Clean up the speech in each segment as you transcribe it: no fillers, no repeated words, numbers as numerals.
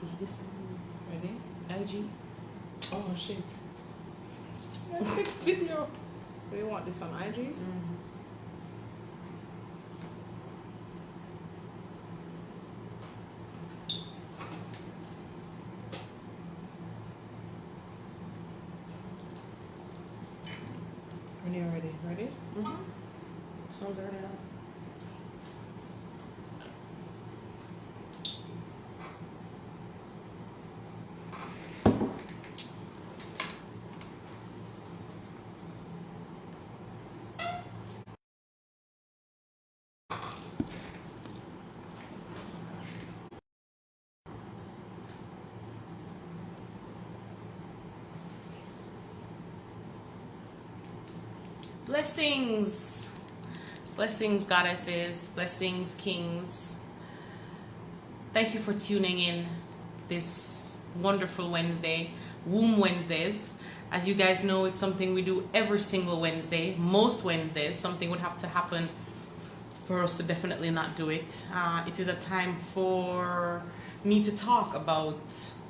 Is this Ready? IG? Oh shit. Yeah, take video. Do you want this on IG? Mm-hmm. When you're ready. Ready? Mm-hmm. Sounds already on. Blessings, blessings, goddesses, blessings, kings. Thank you for tuning in this wonderful Wednesday, Womb Wednesdays. As you guys know, it's something we do every single Wednesday. Most Wednesdays, something would have to happen for us to definitely not do it. It is a time for me to talk about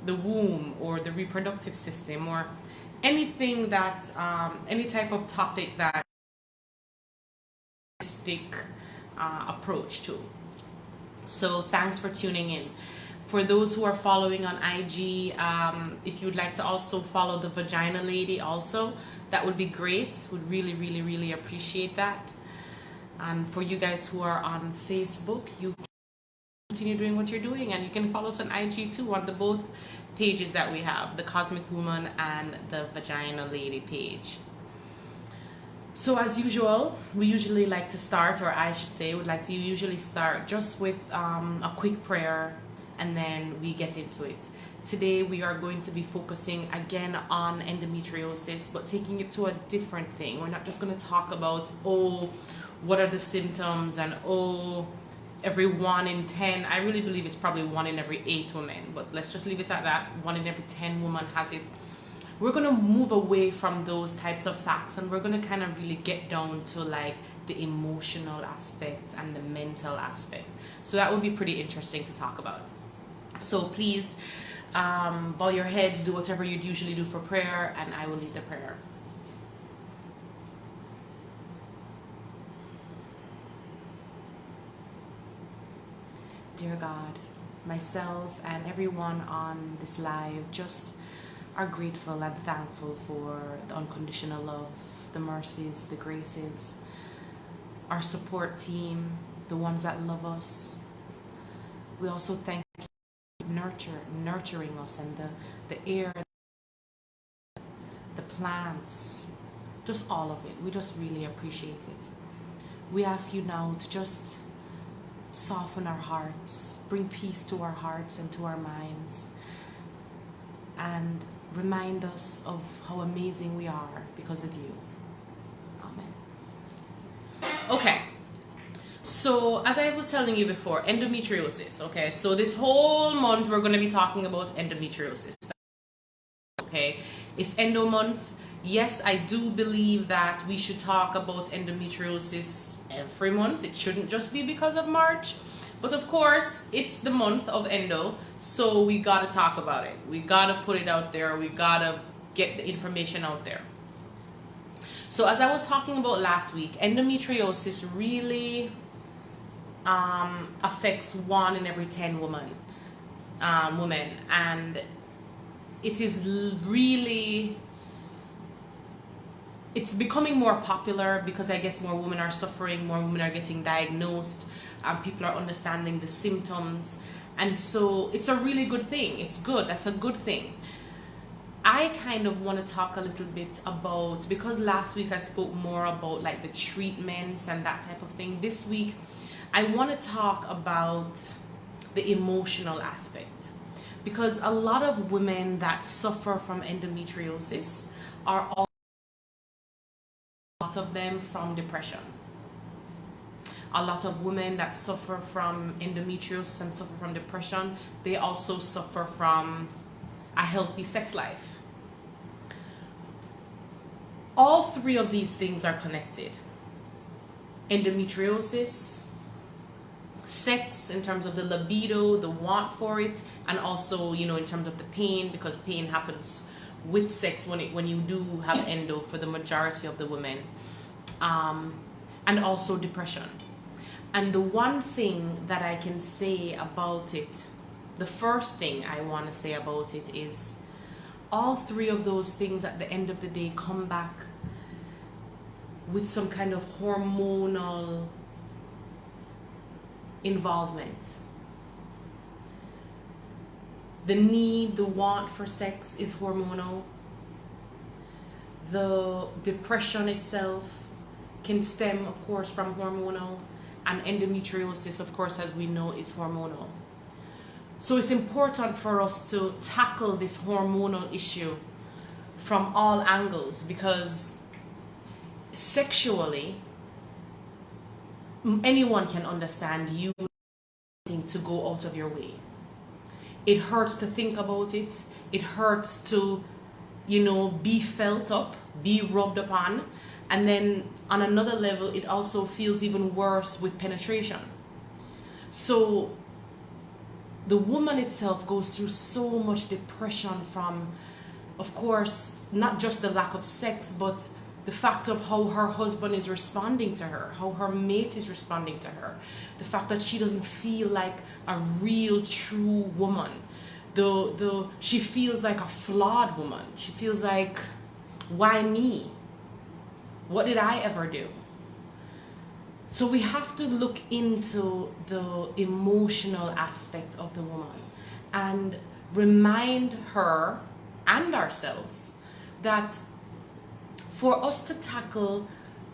the womb or the reproductive system or anything that, any type of topic that approach to. So thanks for tuning in. For those who are following on IG, if you'd like to also follow the Vagina Lady also, that would be great. Would really appreciate that. And for you guys who are on Facebook, you continue doing what you're doing, and you can follow us on IG too, on the both pages that we have, the Cosmic Woman and the Vagina Lady page. So as usual, we usually like to start, or I should say, would like to usually start just with a quick prayer, and then we get into it. Today we are going to be focusing again on endometriosis, but taking it to a different thing. We're not just going to talk about, oh, what are the symptoms, and oh, every 1 in 10. I really believe it's probably 1 in every 8 women, but let's just leave it at that. 1 in every 10 women has it. We're going to move away from those types of facts, and we're going to kind of really get down to like the emotional aspect and the mental aspect. So that would be pretty interesting to talk about. So please bow your heads, do whatever you'd usually do for prayer, and I will lead the prayer. Dear God, myself and everyone on this live just are grateful and thankful for the unconditional love, the mercies, the graces, our support team, the ones that love us. We also thank you for nurturing us, and the air, the plants, just all of it. We just really appreciate it. We ask you now to just soften our hearts, bring peace to our hearts and to our minds, and remind us of how amazing we are because of you. Amen. Okay, so as I was telling you before, endometriosis. Okay, so this whole month we're going to be talking about endometriosis. Okay, it's endo month. Yes, I do believe that we should talk about endometriosis every month. It shouldn't just be because of March. But of course, it's the month of endo, so we gotta talk about it. We gotta put it out there. We gotta get the information out there. So as I was talking about last week, endometriosis really affects 1 in every 10 women, and it is really, it's becoming more popular because I guess more women are suffering, more women are getting diagnosed, and people are understanding the symptoms, and so it's a really good thing. It's good. That's a good thing. I kind of want to talk a little bit about, because last week I spoke more about like the treatments and that type of thing. This week I want to talk about the emotional aspect, because a lot of women that suffer from endometriosis are all, a lot of them from depression. A lot of women that suffer from endometriosis and suffer from depression, they also suffer from a healthy sex life. All 3 of these things are connected. Endometriosis sex, in terms of the libido, the want for it, and also, you know, in terms of the pain, because pain happens with sex when you do have endo for the majority of the women, and also depression. And the one thing that I can say about it, the first thing I want to say about it is all three of those things at the end of the day come back with some kind of hormonal involvement. The need, the want for sex is hormonal. The depression itself can stem, of course, from hormonal. And endometriosis, of course, as we know, is hormonal. So it's important for us to tackle this hormonal issue from all angles, because sexually, anyone can understand you needing to go out of your way. It hurts to think about it. It hurts to, you know, be felt up, be rubbed upon. And then on another level, it also feels even worse with penetration. So the woman itself goes through so much depression from, of course, not just the lack of sex, but the fact of how her husband is responding to her, how her mate is responding to her, the fact that she doesn't feel like a real, true woman. She feels like a flawed woman. She feels like, why me? What did I ever do? So we have to look into the emotional aspect of the woman and remind her and ourselves that for us to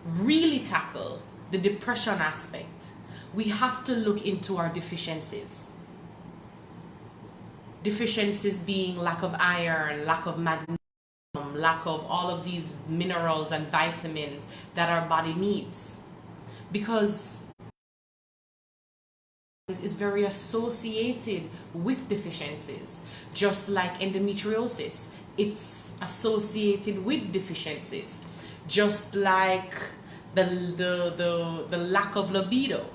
really tackle the depression aspect, we have to look into our deficiencies. Deficiencies being lack of iron, lack of magnesium, lack of all of these minerals and vitamins that our body needs, because is very associated with deficiencies. Just like endometriosis, it's associated with deficiencies. Just like the lack of libido,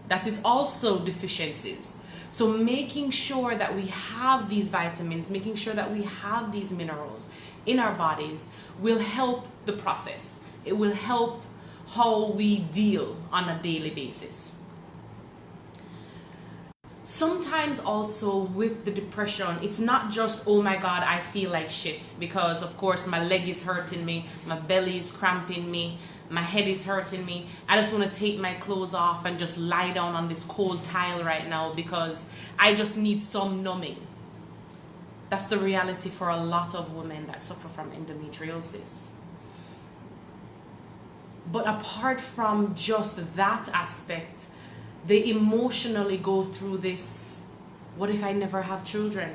that is also deficiencies. So making sure that we have these vitamins, making sure that we have these minerals in our bodies will help the process. It will help how we deal on a daily basis. Sometimes also with the depression, it's not just, oh my God, I feel like shit, because of course my leg is hurting me, my belly is cramping me, my head is hurting me. I just want to take my clothes off and just lie down on this cold tile right now because I just need some numbing. That's the reality for a lot of women that suffer from endometriosis. But apart from just that aspect, they emotionally go through this, what if I never have children?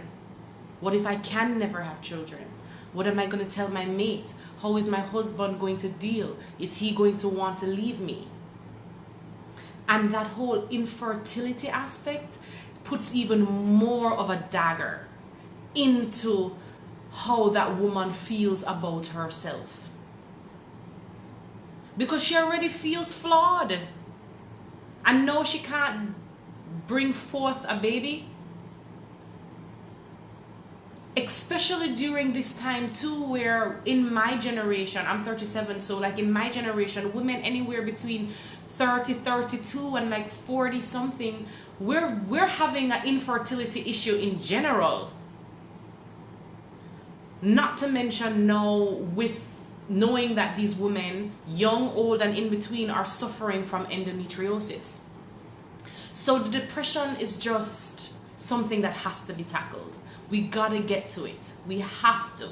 What if I can never have children? What am I going to tell my mate? How is my husband going to deal? Is he going to want to leave me? And that whole infertility aspect puts even more of a dagger into how that woman feels about herself. Because she already feels flawed. And now she can't bring forth a baby. Especially during this time too, where in my generation, I'm 37, so like in my generation, women anywhere between 30, 32 and like 40 something, we're having an infertility issue in general. Not to mention now with knowing that these women, young, old, and in between, are suffering from endometriosis. So the depression is just something that has to be tackled. We gotta get to it. We have to.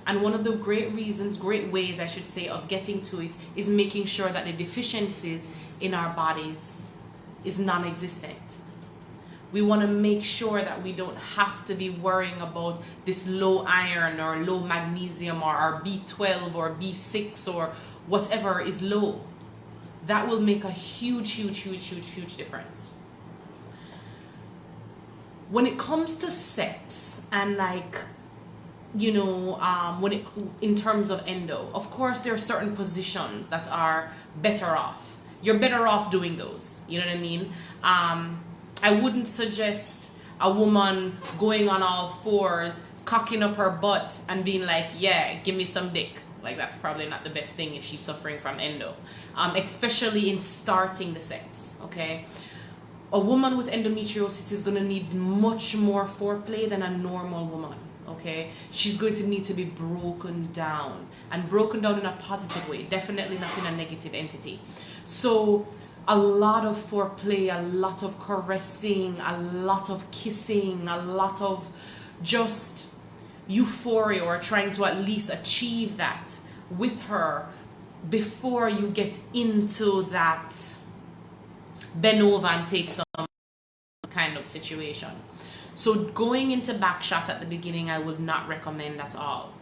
And one of the great ways I should say, of getting to it is making sure that the deficiencies in our bodies is non-existent. We want to make sure that we don't have to be worrying about this low iron or low magnesium or our B12 or B6 or whatever is low. That will make a huge difference. When it comes to sex and like, you know, in terms of endo, of course there are certain positions that are better off. you're better off doing those. You know what I mean? I wouldn't suggest a woman going on all fours, cocking up her butt and being like, yeah, give me some dick. Like, that's probably not the best thing if she's suffering from endo, especially in starting the sex, okay? A woman with endometriosis is going to need much more foreplay than a normal woman, okay? She's going to need to be broken down, and broken down in a positive way, definitely not in a negative entity. So a lot of foreplay, a lot of caressing, a lot of kissing, a lot of just euphoria, or trying to at least achieve that with her before you get into that bend over and take some kind of situation. So going into backshot at the beginning, I would not recommend at all.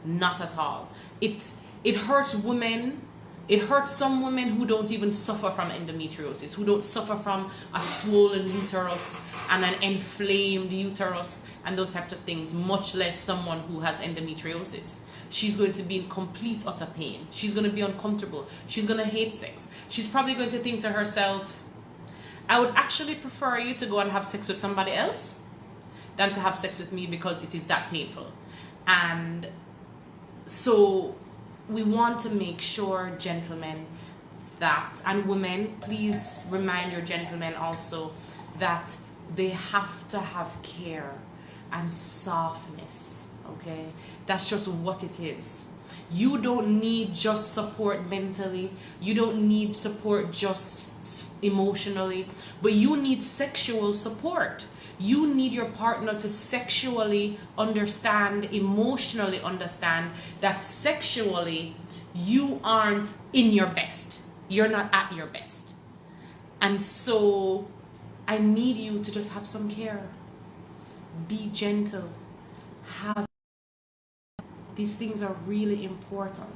Not at all. It hurts women. It hurts some women who don't even suffer from endometriosis, who don't suffer from a swollen uterus and an inflamed uterus and those types of things, much less someone who has endometriosis. She's going to be in complete utter pain. She's going to be uncomfortable. She's going to hate sex. She's probably going to think to herself, I would actually prefer you to go and have sex with somebody else than to have sex with me, because it is that painful. And so we want to make sure, gentlemen, that, and women, please remind your gentlemen also that they have to have care and softness, okay? That's just what it is. You don't need just support mentally. You don't need support just emotionally, but you need sexual support. You need your partner to sexually understand, emotionally understand that sexually you aren't in your best. You're not at your best. And so I need you to just have some care. Be gentle. These things are really important.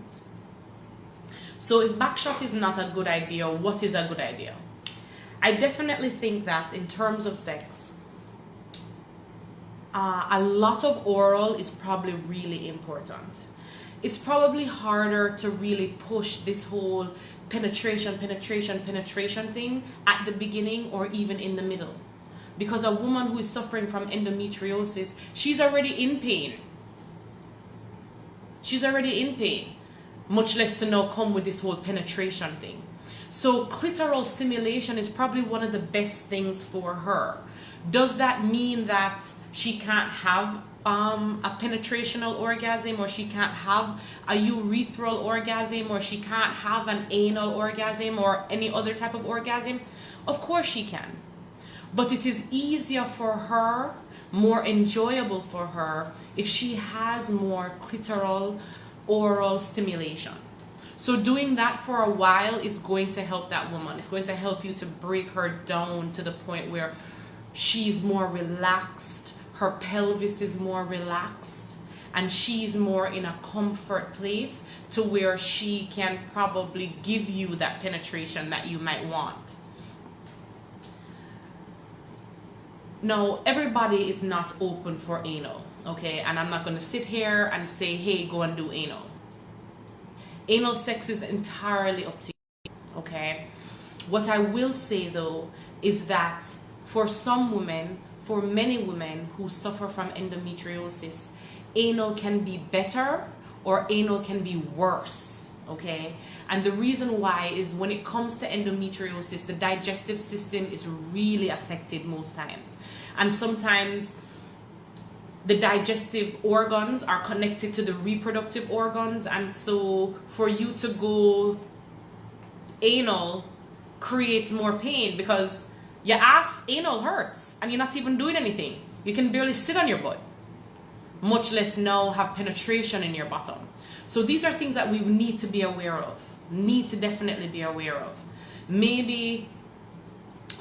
So if backshot is not a good idea, what is a good idea? I definitely think that in terms of sex, a lot of oral is probably really important. It's probably harder to really push this whole penetration thing at the beginning or even in the middle. Because a woman who is suffering from endometriosis, she's already in pain. She's already in pain, much less to now come with this whole penetration thing. So clitoral stimulation is probably one of the best things for her. Does that mean that she can't have a penetrational orgasm, or she can't have a urethral orgasm, or she can't have an anal orgasm, or any other type of orgasm? Of course she can. But it is easier for her, more enjoyable for her, if she has more clitoral oral stimulation. So doing that for a while is going to help that woman. It's going to help you to break her down to the point where she's more relaxed, her pelvis is more relaxed, and she's more in a comfort place to where she can probably give you that penetration that you might want. Now, everybody is not open for anal, okay? And I'm not going to sit here and say, hey, go and do anal. Anal sex is entirely up to you, okay? What I will say, though, is that for some women, for many women who suffer from endometriosis, anal can be better or anal can be worse, okay? And the reason why is when it comes to endometriosis, the digestive system is really affected most times. And sometimes the digestive organs are connected to the reproductive organs, and so for you to go anal creates more pain because your ass anal hurts and you're not even doing anything. You can barely sit on your butt, much less now have penetration in your bottom. So these are things that we need to be aware of, need to definitely be aware of. Maybe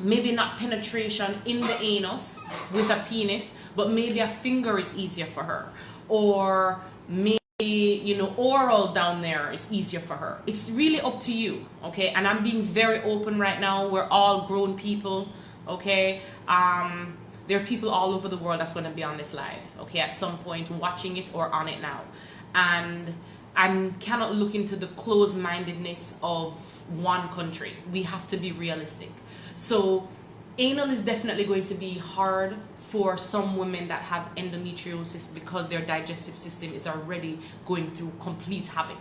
not penetration in the anus with a penis, but maybe a finger is easier for her, or maybe, you know, oral down there is easier for her. It's really up to you, okay? And I'm being very open right now. We're all grown people, okay? There are people all over the world that's going to be on this live, okay, at some point, watching it or on it now. And I cannot look into the closed-mindedness of one country. We have to be realistic. So anal is definitely going to be hard for some women that have endometriosis because their digestive system is already going through complete havoc.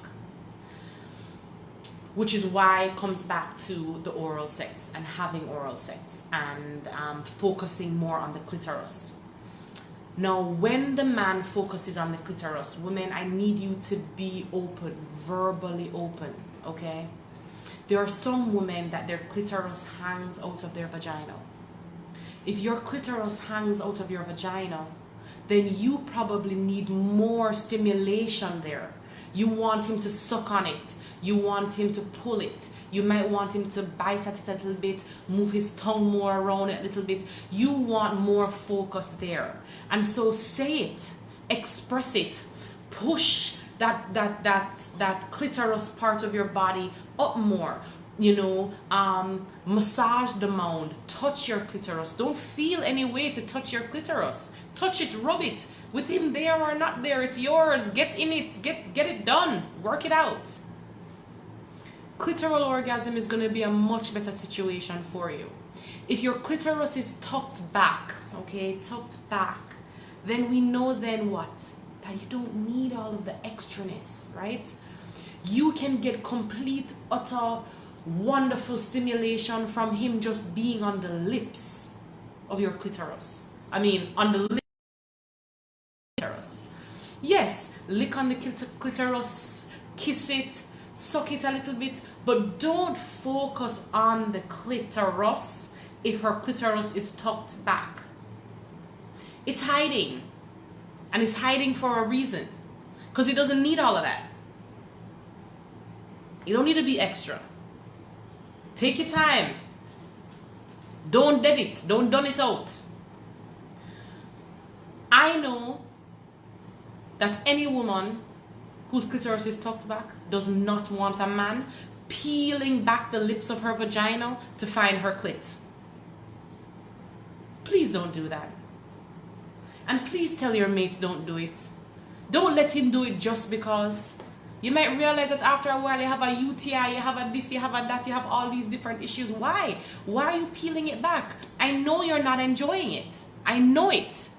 Which is why it comes back to the oral sex and having oral sex and focusing more on the clitoris. Now, when the man focuses on the clitoris, women, I need you to be open, verbally open, okay? There are some women that their clitoris hangs out of their vagina. If your clitoris hangs out of your vagina, then you probably need more stimulation there. You want him to suck on it. You want him to pull it. You might want him to bite at it a little bit, move his tongue more around it a little bit. You want more focus there. And so say it, express it, push that clitoris part of your body up more. You know, massage the mound, touch your clitoris. Don't feel any way to touch your clitoris. Touch it, rub it. With him there or not there, it's yours. Get in it, get it done, work it out. Clitoral orgasm is going to be a much better situation for you. If your clitoris is tucked back, okay, tucked back, then we know then what? That you don't need all of the extraness, right? You can get complete, utter, wonderful stimulation from him just being on the lips of your clitoris. I mean, on the lips of your clitoris. Yes, lick on the clitoris, kiss it, suck it a little bit, but don't focus on the clitoris if her clitoris is tucked back. It's hiding, and it's hiding for a reason, because it doesn't need all of that. You don't need to be extra. Take your time. Don't dead it. Don't done it out. I know that any woman whose clitoris is tucked back does not want a man peeling back the lips of her vagina to find her clit. Please don't do that. And please tell your mates don't do it. Don't let him do it just because. You might realize that after a while you have a UTI, you have a this, you have a that, you have all these different issues. Why? Why are you peeling it back? I know you're not enjoying it. I know it.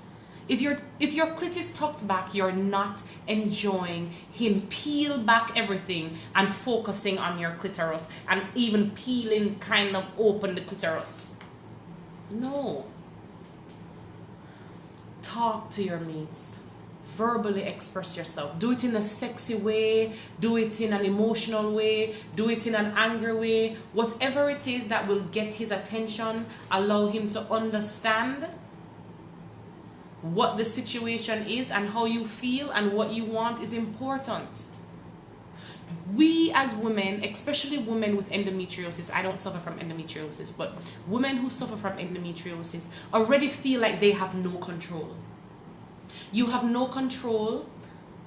If your clit is tucked back, you're not enjoying him peel back everything and focusing on your clitoris and even peeling kind of open the clitoris. No. Talk to your mates. Verbally express yourself. Do it in a sexy way. Do it in an emotional way. Do it in an angry way. Whatever it is that will get his attention, allow him to understand what the situation is and how you feel and what you want is important. We as women, especially women with endometriosis, I don't suffer from endometriosis, but women who suffer from endometriosis already feel like they have no control. You have no control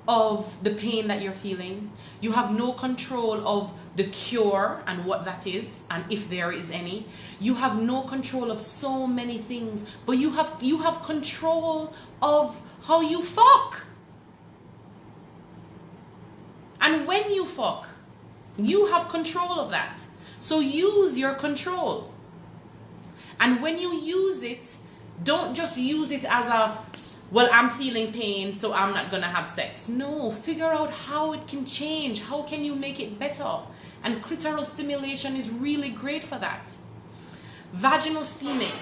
of the pain that you're feeling. You have no control of the cure and what that is and if there is any. You have no control of so many things, but you have control of how you fuck. And when you fuck, you have control of that. So use your control. And when you use it, don't just use it as a, well, I'm feeling pain, so I'm not gonna have sex. No, figure out how it can change. How can you make it better? And clitoral stimulation is really great for that. Vaginal steaming.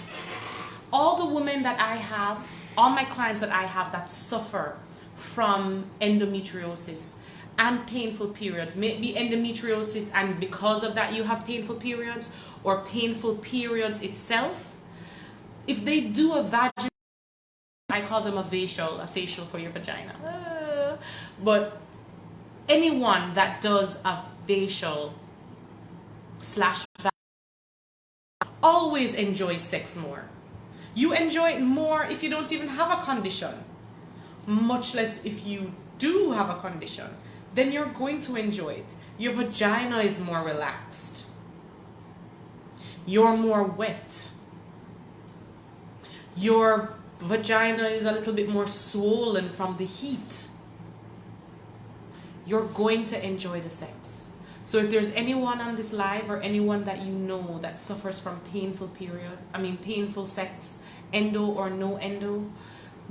All the women that I have, all my clients that I have that suffer from endometriosis and painful periods, maybe endometriosis and because of that you have painful periods, or painful periods itself, if they do a vaginal, I call them a facial for your vagina. But anyone that does a facial / always enjoys sex more. You enjoy it more if you don't even have a condition, much less if you do have a condition. Then you're going to enjoy it. Your vagina is more relaxed. You're more wet. Your vagina is a little bit more swollen from the heat. You're going to enjoy the sex. So if there's anyone on this live or anyone that you know that suffers from painful sex, endo or no endo,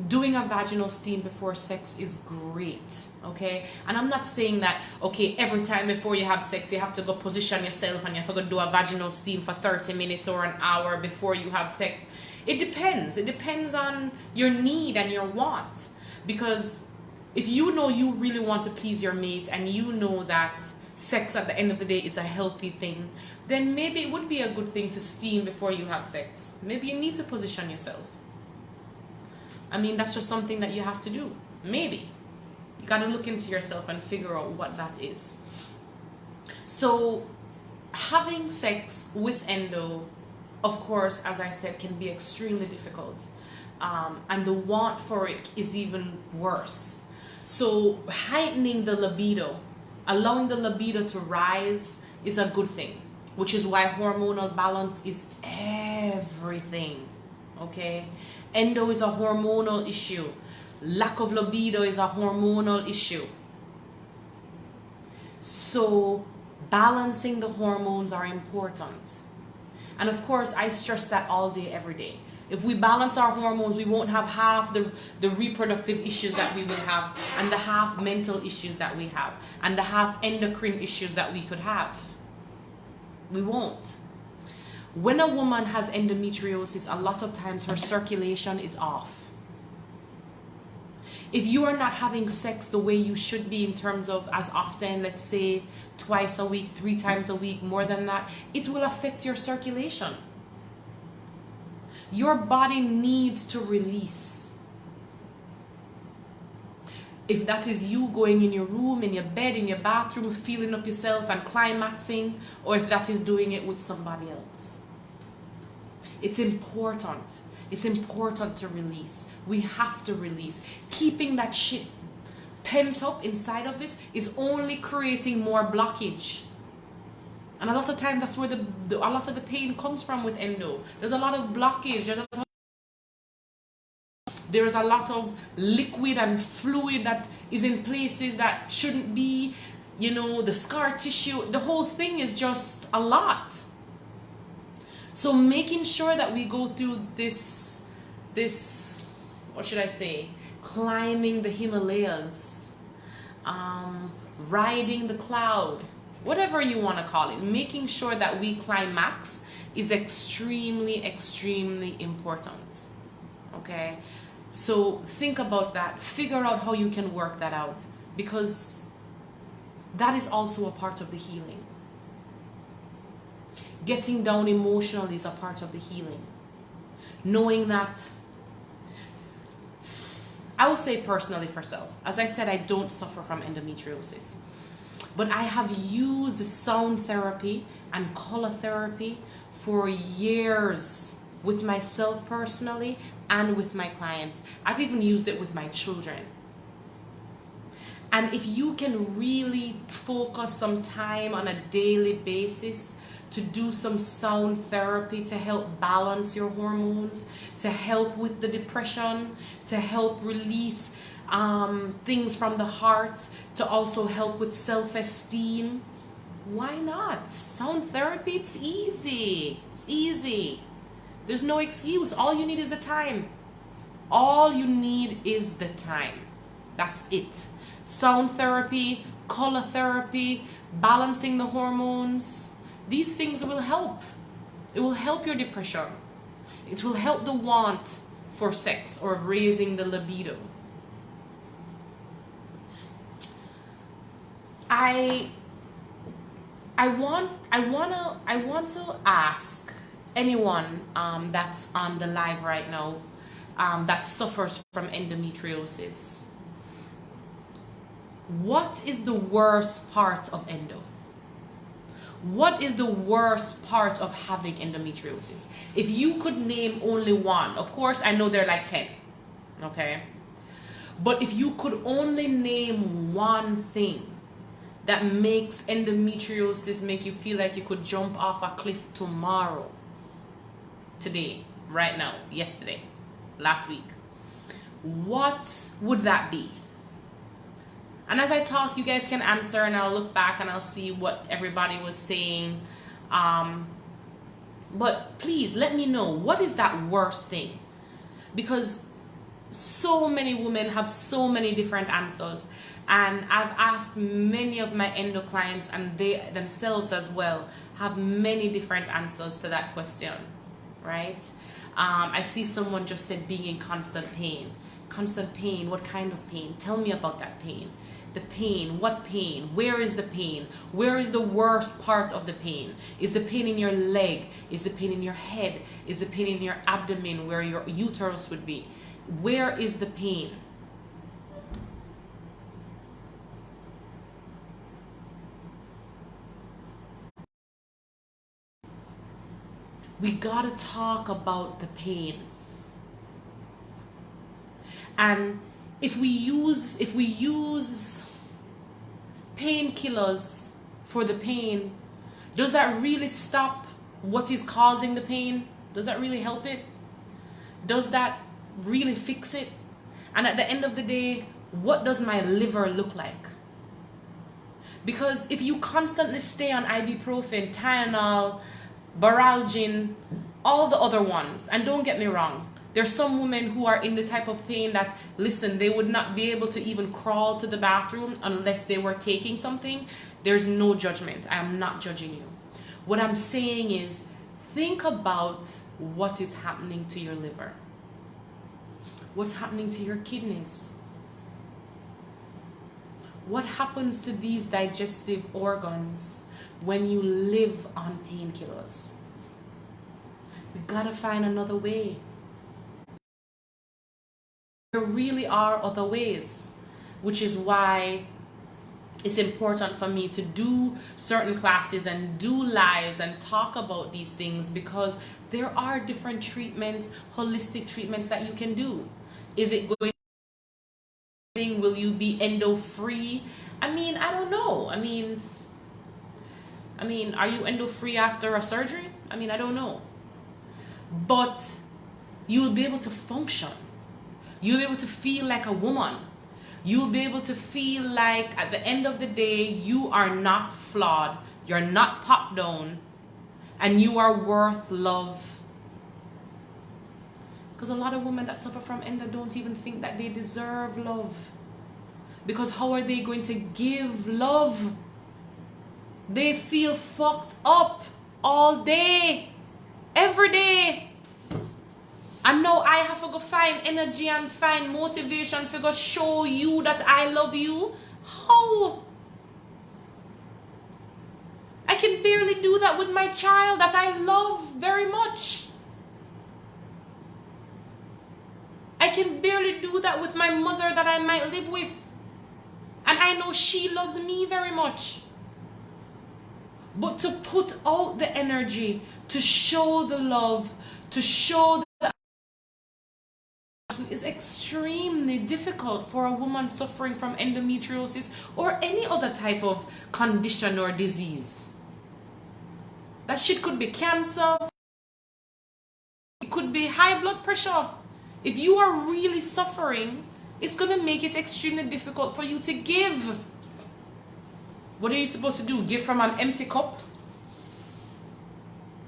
doing a vaginal steam before sex is great, okay? And I'm not saying that, okay, every time before you have sex, you have to go position yourself and you have to go do a vaginal steam for 30 minutes or an hour before you have sex. It depends. It depends on your need and your want. Because if you know you really want to please your mate and you know that sex at the end of the day is a healthy thing, then maybe it would be a good thing to steam before you have sex. Maybe you need to position yourself. I mean, that's just something that you have to do. Maybe. You got to look into yourself and figure out what that is. So, having sex with endo, of course, as I said, can be extremely difficult. And the want for it is even worse. So, heightening the libido, allowing the libido to rise is a good thing, which is why hormonal balance is everything. Okay? Endo is a hormonal issue. Lack of libido is a hormonal issue. So balancing the hormones are important. And of course, I stress that all day, every day. If we balance our hormones, we won't have half the reproductive issues that we will have, and the half mental issues that we have, and the half endocrine issues that we could have. We won't. When a woman has endometriosis, a lot of times her circulation is off. If you are not having sex the way you should be in terms of as often, let's say twice a week, 3 times a week, more than that, it will affect your circulation. Your body needs to release. If that is you going in your room, in your bed, in your bathroom, feeling up yourself and climaxing, or if that is doing it with somebody else. It's important. It's important to release. We have to release. Keeping that shit pent up inside of it is only creating more blockage. And a lot of times that's where a lot of the pain comes from with endo. There's a lot of blockage. There's a lot of liquid and fluid that is in places that shouldn't be. You know, the scar tissue. The whole thing is just a lot. So making sure that we go through this, what should I say, climbing the Himalayas, riding the cloud, whatever you want to call it, making sure that we climax is extremely, extremely important. Okay? So think about that. Figure out how you can work that out, because that is also a part of the healing. Getting down emotionally is a part of the healing. Knowing that, I will say personally for self, as I said, I don't suffer from endometriosis, but I have used sound therapy and color therapy for years with myself personally and with my clients. I've even used it with my children. And if you can really focus some time on a daily basis to do some sound therapy to help balance your hormones, to help with the depression, to help release things from the heart, to also help with self-esteem, why not? Sound therapy, it's easy. It's easy. There's no excuse. All you need is the time. All you need is the time. That's it. Sound therapy, color therapy, balancing the hormones. These things will help. It will help your depression. It will help the want for sex or raising the libido. I want to ask anyone that's on the live right now that suffers from endometriosis. What is the worst part of endo? What is the worst part of having endometriosis? If you could name only one, of course I know there are like 10, okay? But if you could only name one thing that makes endometriosis make you feel like you could jump off a cliff tomorrow, today, right now, yesterday, last week, what would that be? And as I talk, you guys can answer, and I'll look back and I'll see what everybody was saying. But please let me know, what is that worst thing? Because so many women have so many different answers. And I've asked many of my endo clients, and they themselves as well have many different answers to that question, right? I see someone just said being in constant pain. Constant pain, what kind of pain? Tell me about that pain. The pain, what pain? Where is the pain? Where is the worst part of the pain? Is the pain in your leg? Is the pain in your head? Is the pain in your abdomen where your uterus would be? Where is the pain? We gotta talk about the pain. And if we use painkillers for the pain, does that really stop what is causing the pain? Does that really help it? Does that really fix it? And at the end of the day, what does my liver look like? Because if you constantly stay on ibuprofen, Tylenol, Baralgin, all the other ones, and don't get me wrong, there's some women who are in the type of pain that, listen, they would not be able to even crawl to the bathroom unless they were taking something. There's no judgment. I am not judging you. What I'm saying is, think about what is happening to your liver. What's happening to your kidneys? What happens to these digestive organs when you live on painkillers? We gotta find another way. There really are other ways, which is why it's important for me to do certain classes and do lives and talk about these things, because there are different treatments, holistic treatments that you can do. Is it going to, will you be endo free? I mean, I don't know. I mean, are you endo free after a surgery? I mean, I don't know. But you'll be able to function. You'll be able to feel like a woman. You'll be able to feel like at the end of the day, you are not flawed. You're not popped down. And you are worth love. Because a lot of women that suffer from endo don't even think that they deserve love. Because how are they going to give love? They feel fucked up all day, every day. And now I have to go find energy and find motivation to go show you that I love you. How? I can barely do that with my child that I love very much. I can barely do that with my mother that I might live with. And I know she loves me very much. But to put out the energy, to show the love, to show the is extremely difficult for a woman suffering from endometriosis or any other type of condition or disease. That shit could be cancer. It could be high blood pressure. If you are really suffering, it's going to make it extremely difficult for you to give. What are you supposed to do? Give from an empty cup?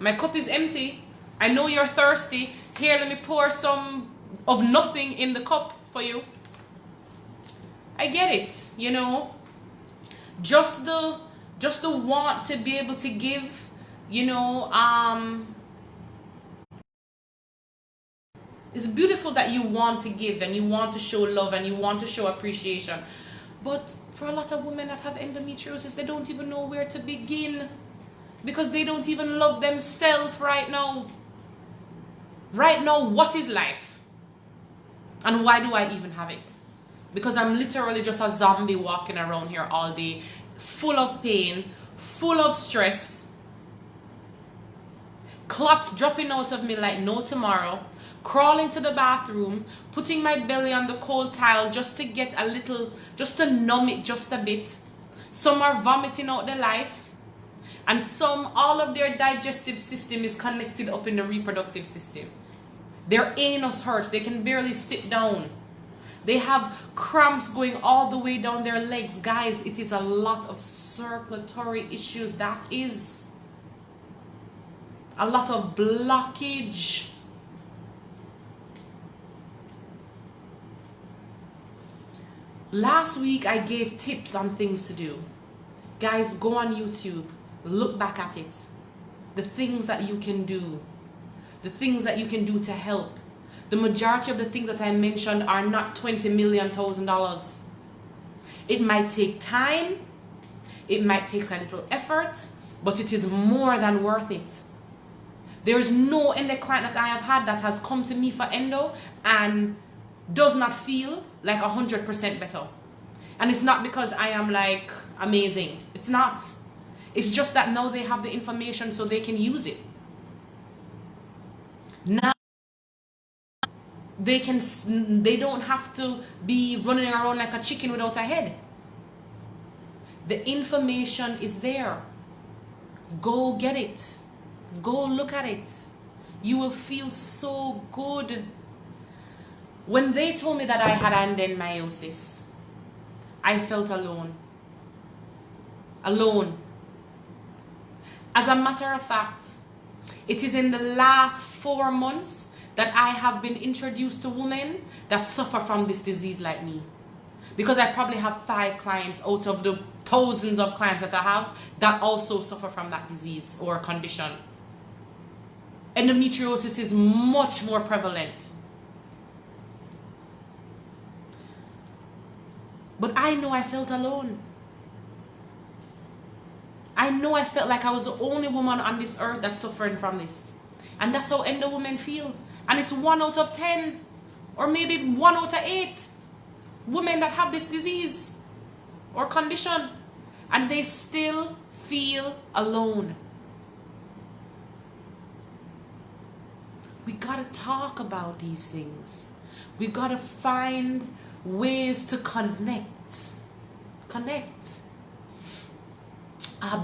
My cup is empty. I know you're thirsty. Here, let me pour some of nothing in the cup for you. I get it, you know. Just the want to be able to give, you know, it's beautiful that you want to give and you want to show love and you want to show appreciation. But for a lot of women that have endometriosis, they don't even know where to begin, because they don't even love themselves right now. Right now, what is life? And why do I even have it? Because I'm literally just a zombie walking around here all day, full of pain, full of stress, clots dropping out of me like no tomorrow, crawling to the bathroom, putting my belly on the cold tile just to get a little, just to numb it just a bit. Some are vomiting out their life, and some, all of their digestive system is connected up in the reproductive system. Their anus hurts, they can barely sit down. They have cramps going all the way down their legs. Guys, it is a lot of circulatory issues. That is a lot of blockage. Last week I gave tips on things to do. Guys, go on YouTube, look back at it. The things that you can do. The things that you can do to help. The majority of the things that I mentioned are not $20 million. It might take time. It might take a little effort, but it is more than worth it. There is no endo client that I have had that has come to me for endo and does not feel like 100% better. And it's not because I am like amazing. It's not. It's just that now they have the information so they can use it. Now they don't have to be running around like a chicken without a head. The information is there. Go get it. Go look at it. You will feel so good. When they told me that I had endometriosis, I felt alone. Alone. As a matter of fact, it is in the last 4 months that I have been introduced to women that suffer from this disease like me. Because I probably have 5 clients out of the thousands of clients that I have that also suffer from that disease or condition. Endometriosis is much more prevalent. But I know I felt alone. I know I felt like I was the only woman on this earth that's suffering from this. And that's how endo women feel. And it's 1 out of 10 or maybe 1 out of 8 women that have this disease or condition, and they still feel alone. We gotta talk about these things. We gotta find ways to connect.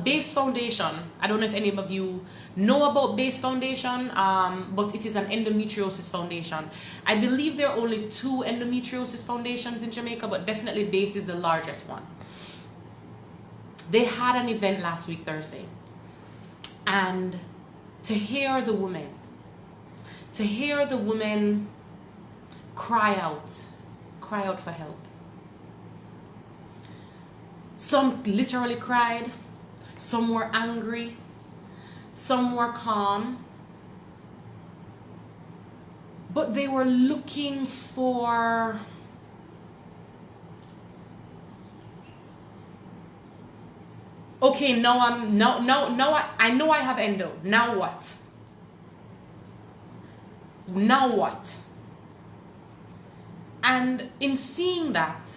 Base Foundation, I don't know if any of you know about Base Foundation, but it is an endometriosis foundation. I believe there are only 2 endometriosis foundations in Jamaica, but definitely Base is the largest one. They had an event last week, Thursday, and to hear the women cry out for help. Some literally cried. Some were angry, some were calm, but they were looking for okay, now I know I have endo. Now what? Now what? And in seeing that,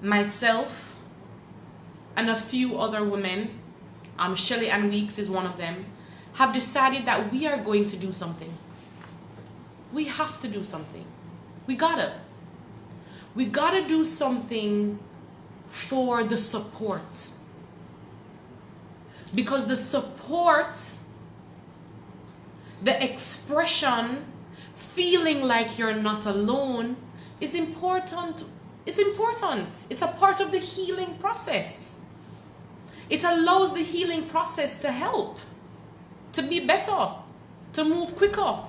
myself and a few other women, Shelly Ann Weeks is one of them, have decided that we are going to do something. We have to do something. We gotta do something for the support. Because the support, the expression, feeling like you're not alone is important. It's important. It's a part of the healing process. It allows the healing process to help, to be better, to move quicker.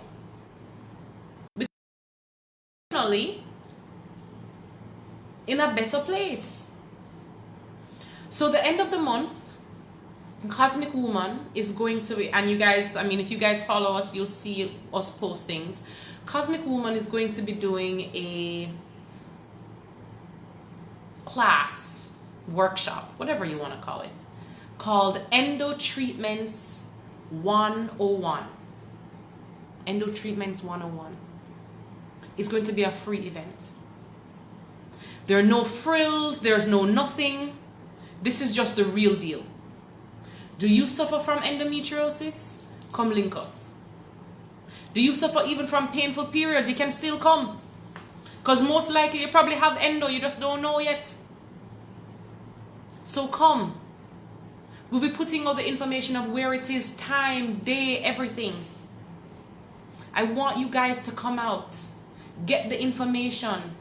Finally, in a better place. So the end of the month, Cosmic Woman is going to be, and you guys, if you guys follow us, you'll see us post things. Cosmic Woman is going to be doing a class, workshop, whatever you want to call it, called Endo Treatments 101. Endo Treatments 101. It's going to be a free event. There are no frills, there's no nothing. This is just the real deal. Do you suffer from endometriosis? Come link us. Do you suffer even from painful periods? You can still come. Because most likely you probably have endo, you just don't know yet. So come. We'll be putting out the information of where it is, time, day, everything. I want you guys to come out. Get the information.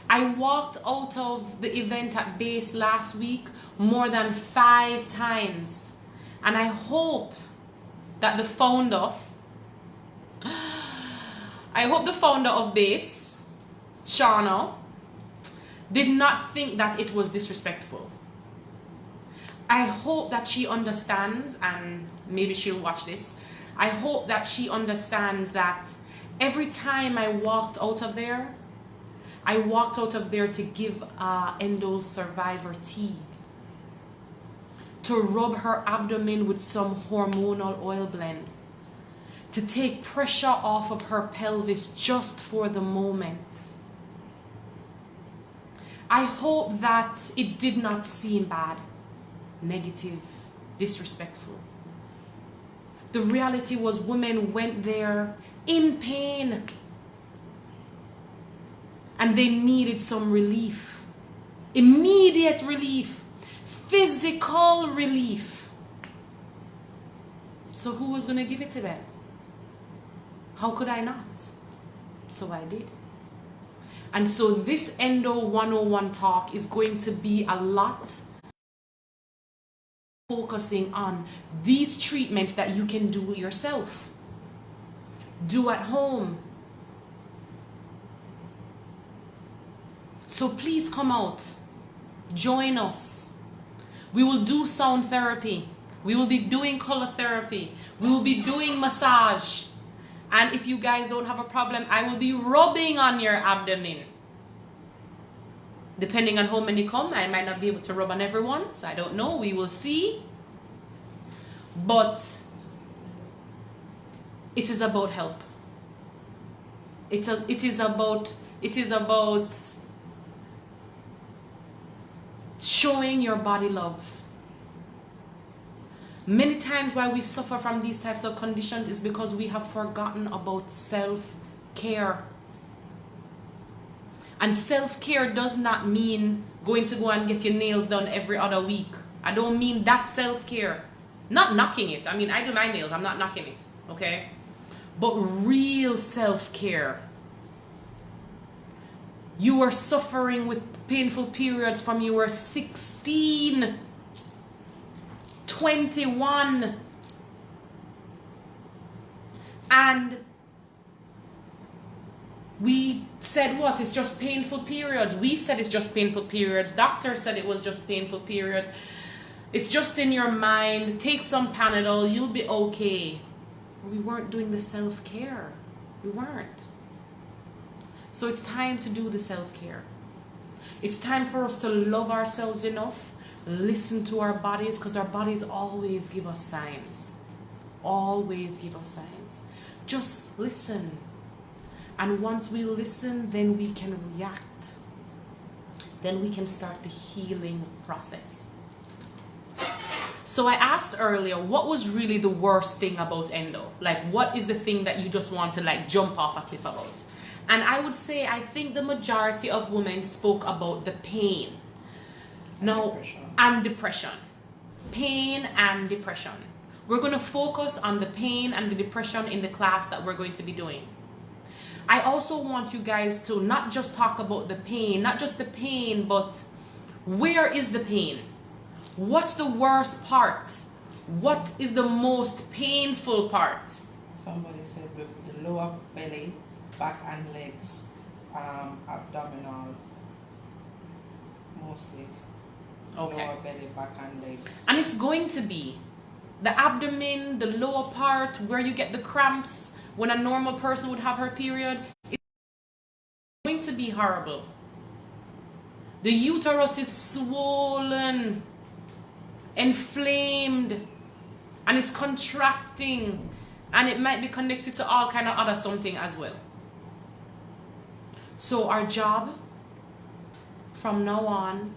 I walked out of the event at base last week more than 5 times. And I hope that the founder of base, Shauna, did not think that it was disrespectful. I hope that she understands, and maybe she'll watch this. I hope that she understands that every time I walked out of there to give Endo survivor tea, to rub her abdomen with some hormonal oil blend, to take pressure off of her pelvis just for the moment. I hope that it did not seem bad, negative, disrespectful. The reality was women went there in pain and they needed some relief, immediate relief, physical relief. So who was going to give it to them? How could I not? So I did. And so this Endo 101 talk is going to be a lot focusing on these treatments that you can do yourself, do at home. So please come out, join us. We will do sound therapy. We will be doing color therapy. We will be doing massage. And if you guys don't have a problem, I will be rubbing on your abdomen. Depending on how many come, I might not be able to rub on everyone. So I don't know. We will see. But it is about help. It is about showing your body love. Many times why we suffer from these types of conditions is because we have forgotten about self-care. And self-care does not mean going to go and get your nails done every other week. I don't mean that self-care. Not knocking it. I mean, I do my nails. I'm not knocking it. Okay? But real self-care. You were suffering with painful periods from you were 16, 21, and we said what? It's just painful periods. We said it's just painful periods. Doctor said it was just painful periods. It's just in your mind. Take some Panadol, you'll be okay. We weren't doing the self-care. We weren't. So it's time to do the self-care. It's time for us to love ourselves enough, listen to our bodies, because our bodies always give us signs. Always give us signs. Just listen. And once we listen, then we can react. Then we can start the healing process. So I asked earlier, what was really the worst thing about endo? Like, what is the thing that you just want to like jump off a cliff about? And I would say, I think the majority of women spoke about the pain. And depression. Pain and depression. We're going to focus on the pain and the depression in the class that we're going to be doing. I also want you guys to not just talk about the pain, not just the pain, but where is the pain? What's the worst part? What is the most painful part? Somebody said with the lower belly, back and legs, abdominal, mostly. Okay. Lower belly, back and legs. And it's going to be the abdomen, the lower part, where you get the cramps when a normal person would have her period. It's going to be horrible. The uterus is swollen, inflamed, and it's contracting, and it might be connected to all kind of other something as well. So our job from now on,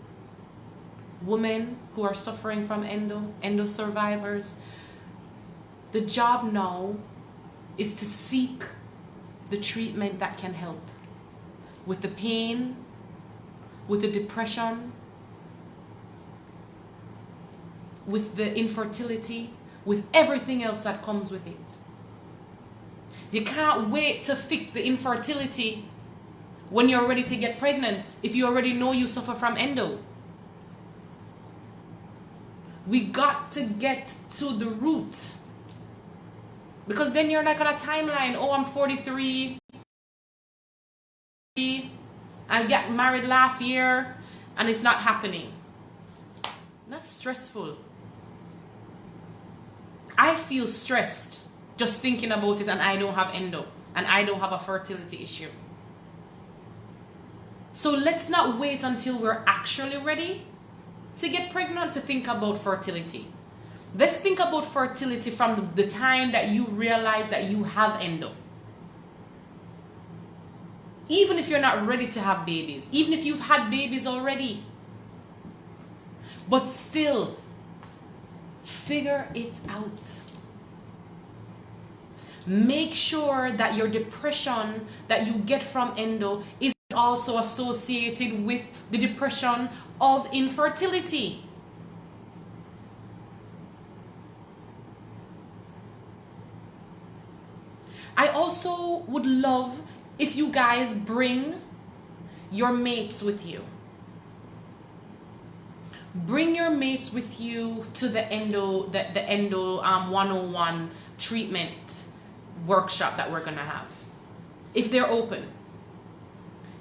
women who are suffering from endo survivors, the job now is to seek the treatment that can help with the pain, with the depression, with the infertility, with everything else that comes with it. You can't wait to fix the infertility when you're ready to get pregnant if you already know you suffer from endo? We got to get to the root. Because then you're like on a timeline. Oh, I'm 43. I got married last year and it's not happening. That's stressful. I feel stressed just thinking about it, and I don't have endo and I don't have a fertility issue. So let's not wait until we're actually ready to get pregnant to think about fertility. Let's think about fertility from the time that you realize that you have endo. Even if you're not ready to have babies, even if you've had babies already, but still, figure it out. Make sure that your depression that you get from endo is also associated with the depression of infertility. I also would love if you guys bring your mates with you. Bring your mates with you to the Endo 101 treatment workshop that we're gonna have. If they're open.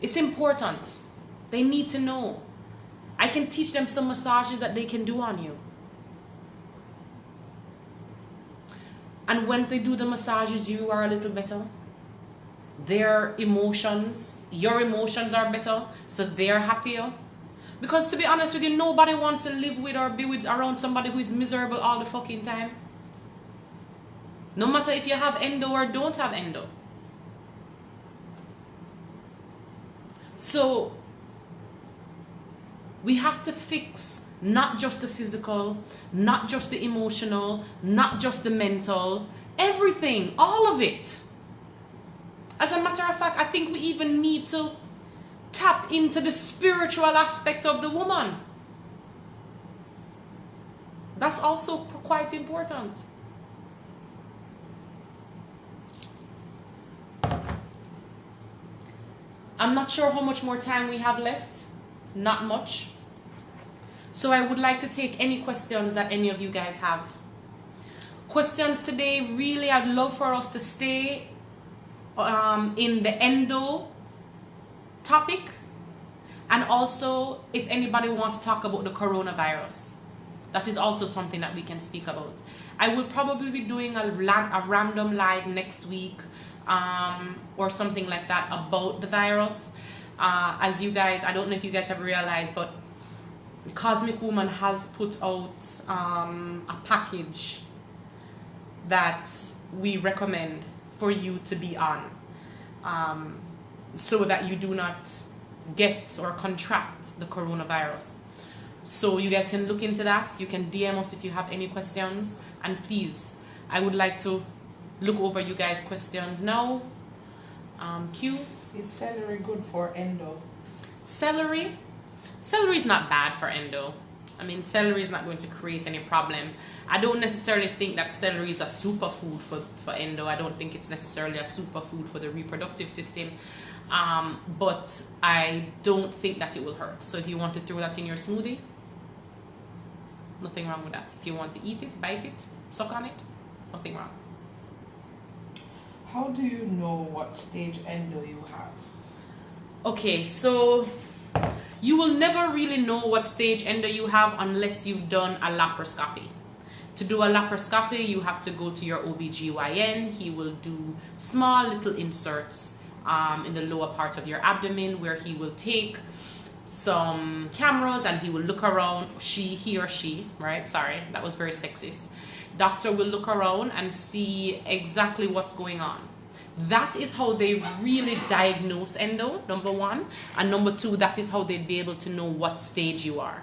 It's important. They need to know. I can teach them some massages that they can do on you. And once they do the massages, you are a little better. Their emotions, your emotions are better, so they're happier. Because to be honest with you, nobody wants to live with or be with around somebody who is miserable all the fucking time. No matter if you have endo or don't have endo. So we have to fix not just the physical, not just the emotional, not just the mental, everything, all of it. As a matter of fact, I think we even need to tap into the spiritual aspect of the woman. That's also quite important. I'm not sure how much more time we have left. Not much. So I would like to take any questions that any of you guys have. Questions today, really, I'd love for us to stay in the endo topic, and also if anybody wants to talk about the coronavirus, that is also something that we can speak about. I will probably be doing a random live next week or something like that about the virus. As you guys, I don't know if you guys have realized, but Cosmic Woman has put out a package that we recommend for you to be on, so that you do not get or contract the coronavirus. So you guys can look into that. You can DM us if you have any questions, and please, I would like to look over you guys' questions now. Q. Is celery good for endo? Celery is not bad for endo. I mean, celery is not going to create any problem. I don't necessarily think that celery is a superfood for endo. I don't think it's necessarily a superfood for the reproductive system. But I don't think that it will hurt. So if you want to throw that in your smoothie, nothing wrong with that. If you want to eat it, bite it, suck on it, nothing wrong. How do you know what stage endo you have? Okay, so you will never really know what stage endo you have unless you've done a laparoscopy. To do a laparoscopy, you have to go to your OBGYN. He will do small little inserts in the lower part of your abdomen, where he will take some cameras and he will look around. He or she, right? Sorry, that was very sexist. Doctor will look around and see exactly what's going on. That is how they really diagnose endo, number one. And number two, that is how they'd be able to know what stage you are.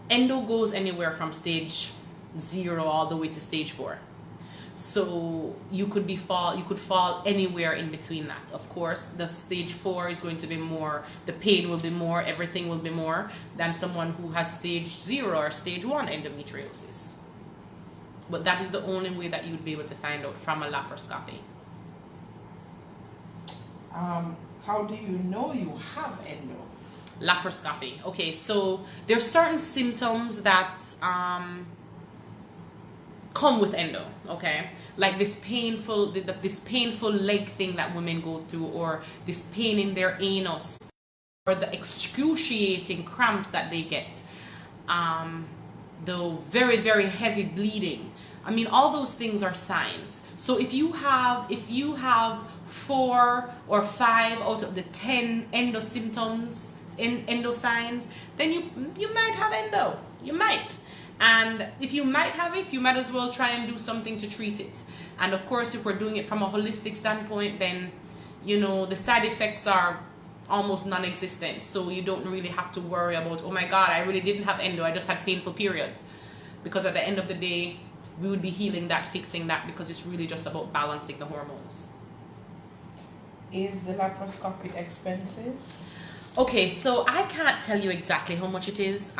Endo goes anywhere from stage 0 all the way to stage 4. So you could fall anywhere in between that. Of course, the stage 4 is going to be more, the pain will be more, everything will be more than someone who has stage 0 or stage 1 endometriosis. But that is the only way that you'd be able to find out from a laparoscopy. How do you know you have endo? Laparoscopy. Okay, so there's certain symptoms that come with endo, okay, like this painful leg thing that women go through, or this pain in their anus, or the excruciating cramps that they get, the very, very heavy bleeding. I mean, all those things are signs. So if you have 4 or 5 out of the 10 endo symptoms, endo signs, then you might have endo. You might. And if you might have it, you might as well try and do something to treat it. And of course, if we're doing it from a holistic standpoint, then, you know, the side effects are almost non-existent. So you don't really have to worry about, oh my God, I really didn't have endo, I just had painful periods. Because at the end of the day, we would be healing that, fixing that, because it's really just about balancing the hormones. Is the laparoscopy expensive? Okay, so I can't tell you exactly how much it is.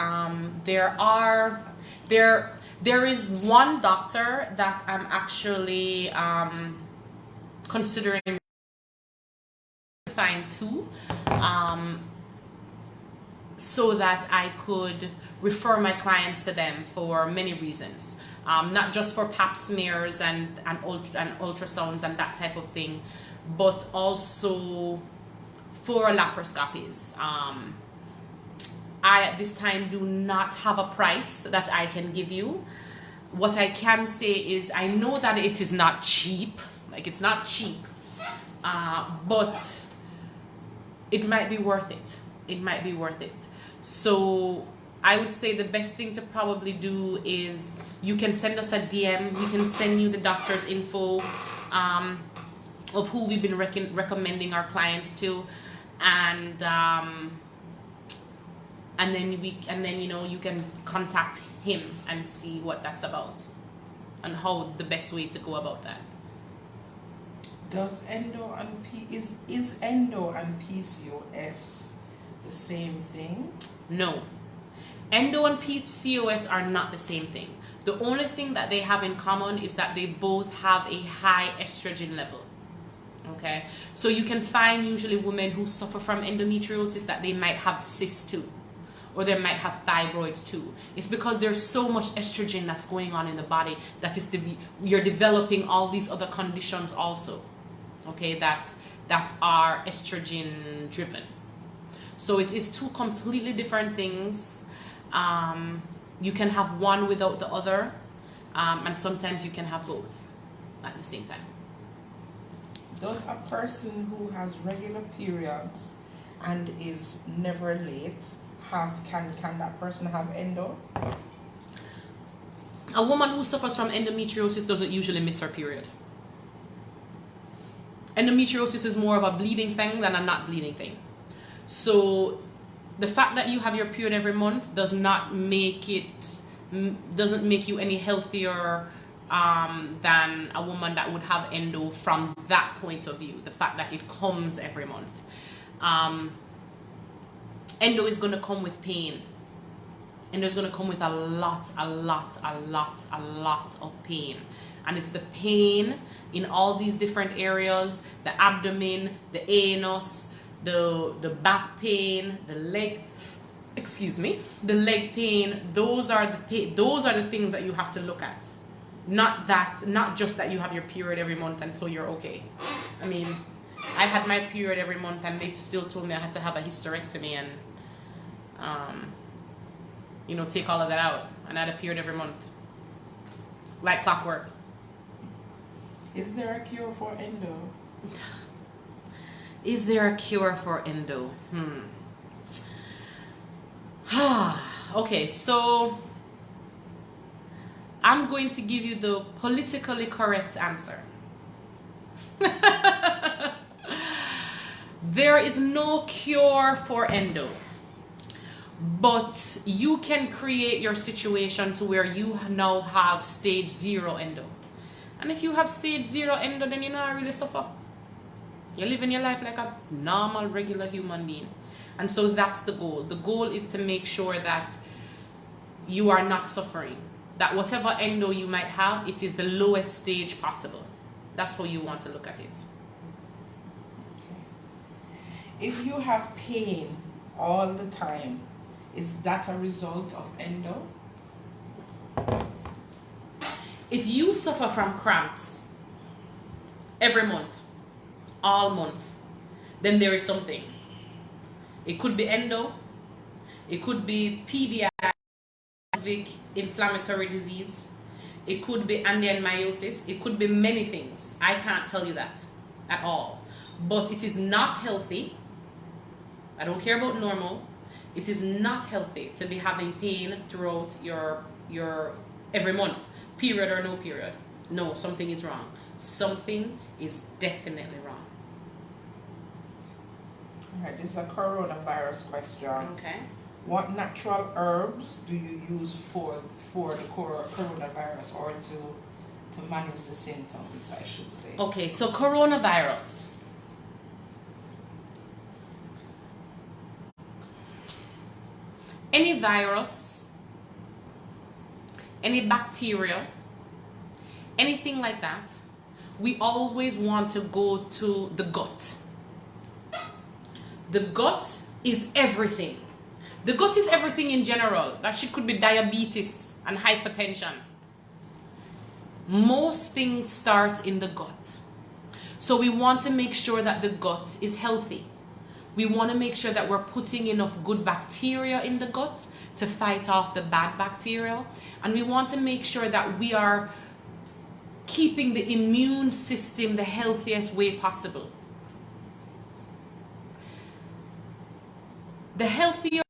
There is one doctor that I'm actually considering to find two, so that I could refer my clients to them for many reasons. Not just for pap smears and ultrasounds and that type of thing, but also for laparoscopies. I at this time do not have a price that I can give you. What I can say is I know that it is not cheap, like it's not cheap, but it might be worth it. It might be worth it. So I would say the best thing to probably do is you can send us a DM. We can send you the doctor's info of who we've been recommending our clients to, and then you know, you can contact him and see what that's about and how the best way to go about that. Does endo and is endo and PCOS the same thing? No. Endo and PCOS are not the same thing. The only thing that they have in common is that they both have a high estrogen level. Okay? So you can find usually women who suffer from endometriosis that they might have cysts too, or they might have fibroids too. It's because there's so much estrogen that's going on in the body that you're developing all these other conditions also, okay, that are estrogen driven. So it is two completely different things. You can have one without the other, and sometimes you can have both at the same time. Does a person who has regular periods and is never late can that person have endo? A woman who suffers from endometriosis doesn't usually miss her period. Endometriosis is more of a bleeding thing than a not bleeding thing. So the fact that you have your period every month doesn't make you any healthier than a woman that would have endo from that point of view. The fact that it comes every month. Endo is going to come with pain. Endo is going to come with a lot of pain. And it's the pain in all these different areas, the abdomen, the anus, the back pain, the leg pain. Those are the things that you have to look at. Not just that you have your period every month and so you're okay. I mean, I had my period every month and they still told me I had to have a hysterectomy and take all of that out, and I had a period every month like clockwork. Is there a cure for endo? Is there a cure for endo? Okay, so I'm going to give you the politically correct answer. There is no cure for endo, but you can create your situation to where you now have stage 0 endo. And if you have stage 0 endo, then you're not really suffer. You're living your life like a normal, regular human being. And so that's the goal. The goal is to make sure that you are not suffering. That whatever endo you might have, it is the lowest stage possible. That's how you want to look at it. Okay. if you have pain all the time, is that a result of endo? If you suffer from cramps every month, all month, then there is something. It could be endo, it could be pediatric inflammatory disease, it could be endometriosis, it could be many things. I can't tell you that at all. But it is not healthy. I don't care about normal. It is not healthy to be having pain throughout your every month, period or no period. No, something is wrong. Something is definitely wrong. All right, this is a coronavirus question. Okay. What natural herbs do you use for the coronavirus, or to manage the symptoms, I should say? Okay, so coronavirus. Any virus, any bacteria, anything like that, we always want to go to the gut. The gut is everything. The gut is everything in general. That shit could be diabetes and hypertension. Most things start in the gut. So we want to make sure that the gut is healthy. We want to make sure that we're putting enough good bacteria in the gut to fight off the bad bacteria. And we want to make sure that we are keeping the immune system the healthiest way possible. The healthier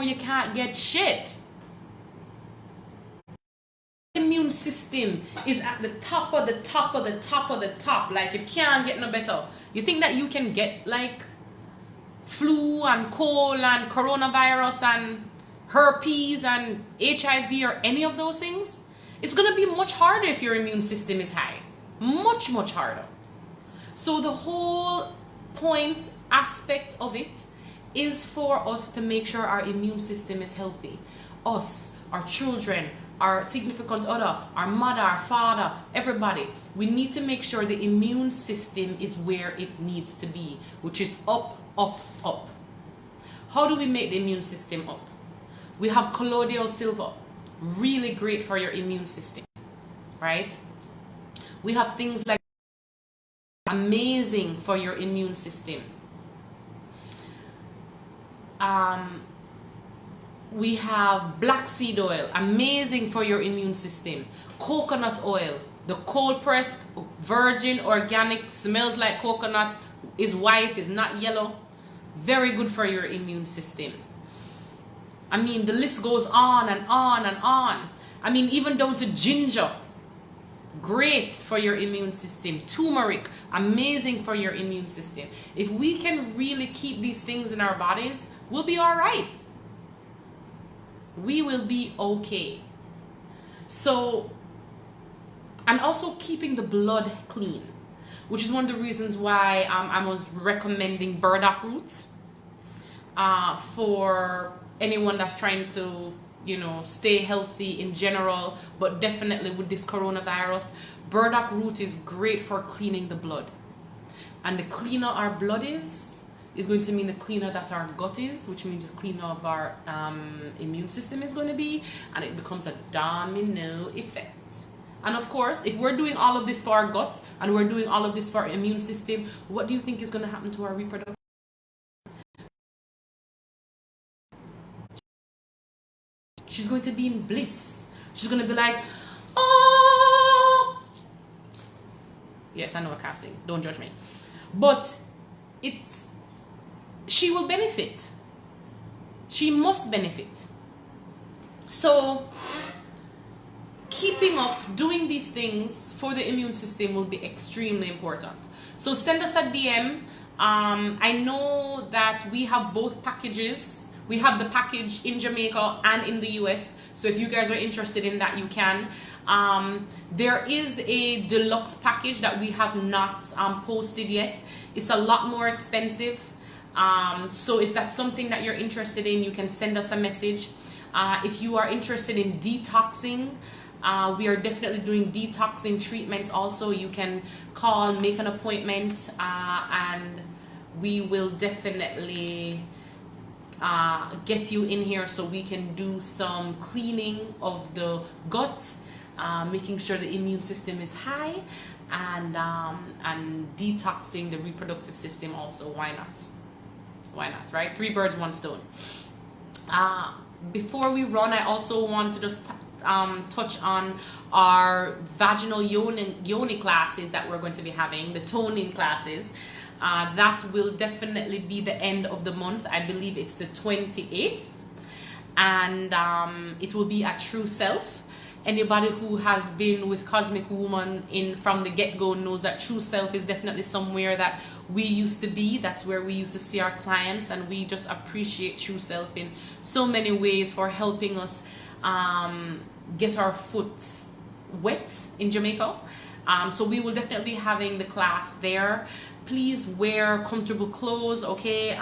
you can't get shit. Immune system is at the top of the top of the top of the top. Like, you can't get no better. You think that you can get like flu and cold and coronavirus and herpes and HIV or any of those things? It's gonna be much harder if your immune system is high. Much, much harder. So the whole point aspect of it is for us to make sure our immune system is healthy. Us, our children, our significant other, our mother, our father, everybody. We need to make sure the immune system is where it needs to be, which is up, up, up. How do we make the immune system up? We have colloidal silver, really great for your immune system, right? We have things like amazing for your immune system. We have black seed oil, amazing for your immune system. Coconut oil, the cold pressed, virgin, organic, smells like coconut, is white, is not yellow. Very good for your immune system. I mean, the list goes on and on and on. I mean, even down to ginger. Great for your immune system. Turmeric, amazing for your immune system. If we can really keep these things in our bodies, we'll be all right. We will be okay. So, and also keeping the blood clean, which is one of the reasons why I was recommending burdock root for anyone that's trying to, you know, stay healthy in general, but definitely with this coronavirus. Burdock root is great for cleaning the blood. And the cleaner our blood is going to mean the cleaner that our gut is, which means the cleaner of our immune system is going to be, and it becomes a domino effect. And of course, if we're doing all of this for our gut and we're doing all of this for our immune system, what do you think is going to happen to our reproduction? She's going to be in bliss. She's going to be like, oh! Yes, I know a casting. Don't judge me. But she will benefit. She must benefit. So, keeping up, doing these things for the immune system will be extremely important. So send us a DM. I know that we have both packages. We have the package in Jamaica and in the US. So if you guys are interested in that, you can. There is a deluxe package that we have not posted yet. It's a lot more expensive. So if that's something that you're interested in, you can send us a message. If you are interested in detoxing, we are definitely doing detoxing treatments also. You can call, make an appointment, and we will definitely get you in here so we can do some cleaning of the gut, making sure the immune system is high, and detoxing the reproductive system also. Why not? Why not, right? 3 birds, 1 stone. Before we run, I also want to just touch on our vaginal yoni classes that we're going to be having, the toning classes. That will definitely be the end of the month. I believe it's the 28th, and it will be at True Self. Anybody who has been with Cosmic Woman from the get-go knows that True Self is definitely somewhere that we used to be. That's where we used to see our clients, and we just appreciate True Self in so many ways for helping us get our foot wet in Jamaica. So we will definitely be having the class there. Please wear comfortable clothes, okay?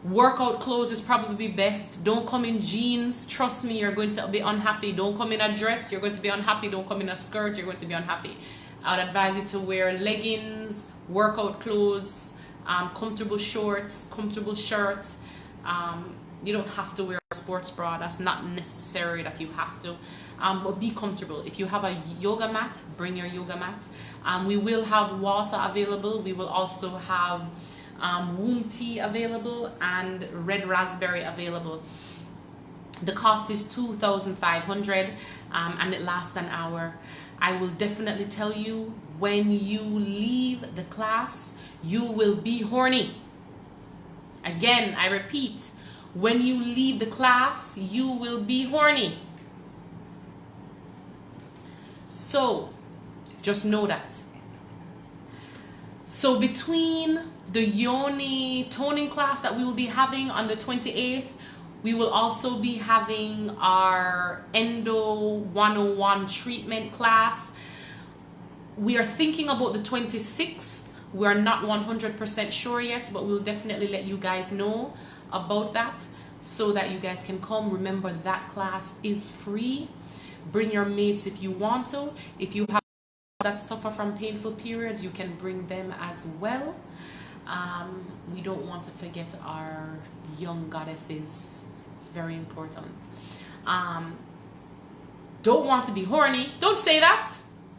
Workout clothes is probably best. Don't come in jeans. Trust me, you're going to be unhappy. Don't come in a dress. You're going to be unhappy. Don't come in a skirt. You're going to be unhappy. I would advise you to wear leggings, workout clothes, comfortable shorts, comfortable shirts. You don't have to wear a sports bra. That's not necessary that you have to. But be comfortable. If you have a yoga mat, bring your yoga mat. We will have water available. We will also have womb tea available and red raspberry available. The cost is $2,500 and it lasts an hour. I will definitely tell you, when you leave the class, you will be horny. Again, I repeat, when you leave the class, you will be horny. So just know that. So between the yoni toning class that we will be having on the 28th, we will also be having our Endo 101 treatment class. We are thinking about the 26th. We are not 100% sure yet, but we'll definitely let you guys know about that so that you guys can come. Remember, that class is free. Bring your mates if you want to. If you have that suffer from painful periods, you can bring them as well. We don't want to forget our young goddesses. It's very important. Don't want to be horny. Don't say that.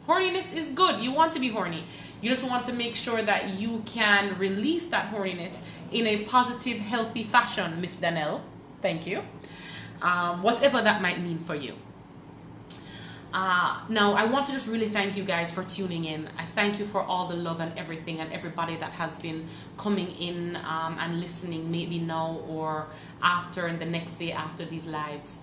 Horniness is good. You want to be horny. You just want to make sure that you can release that horniness in a positive, healthy fashion, Miss Danelle. Thank you. Whatever that might mean for you. Now, I want to just really thank you guys for tuning in. I thank you for all the love and everything, and everybody that has been coming in and listening, maybe now or after, and the next day after these lives.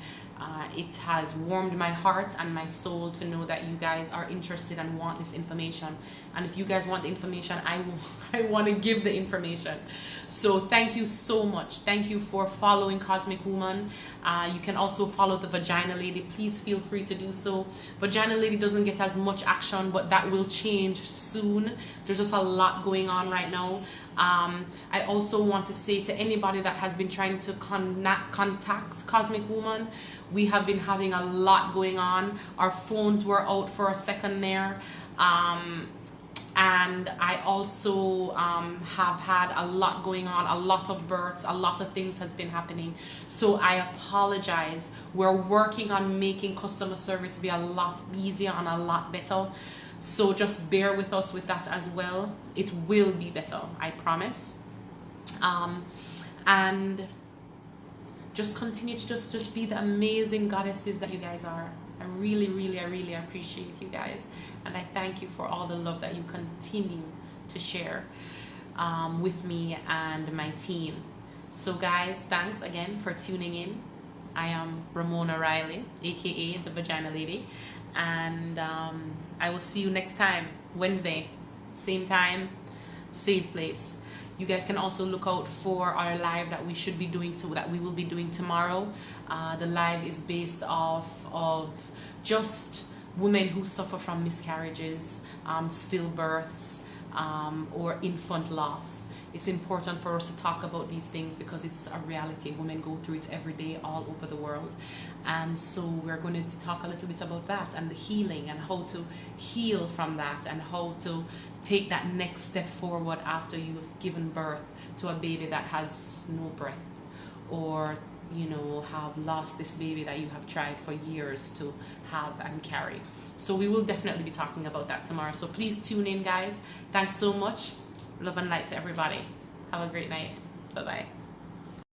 It has warmed my heart and my soul to know that you guys are interested and want this information. And if you guys want the information, I want to give the information. So thank you so much. Thank you for following Cosmic Woman. You can also follow the Vagina Lady. Please feel free to do so. Vagina Lady doesn't get as much action, but that will change soon. There's just a lot going on right now. I also want to say to anybody that has been trying to contact Cosmic Woman, we have been having a lot going on. Our phones were out for a second there. And I also have had a lot going on, a lot of births, a lot of things has been happening. So I apologize. We're working on making customer service be a lot easier and a lot better. So just bear with us with that as well. It will be better, I promise. And just continue to just be the amazing goddesses that you guys are. I really appreciate you guys, and I thank you for all the love that you continue to share with me and my team. So guys, thanks again for tuning in. I am Ramona Riley, aka the Vagina Lady, and I will see you next time, Wednesday, same time, same place. You guys can also look out for our live that we should be doing that we will be doing tomorrow. The live is based off of just women who suffer from miscarriages, stillbirths, or infant loss. It's important for us to talk about these things because it's a reality. Women go through it every day all over the world. And so we're going to talk a little bit about that and the healing and how to heal from that and how to take that next step forward after you've given birth to a baby that has no breath, or you know, have lost this baby that you have tried for years to have and carry. So we will definitely be talking about that tomorrow. So please tune in, guys. Thanks so much. Love and light to everybody. Have a great night. Bye-bye.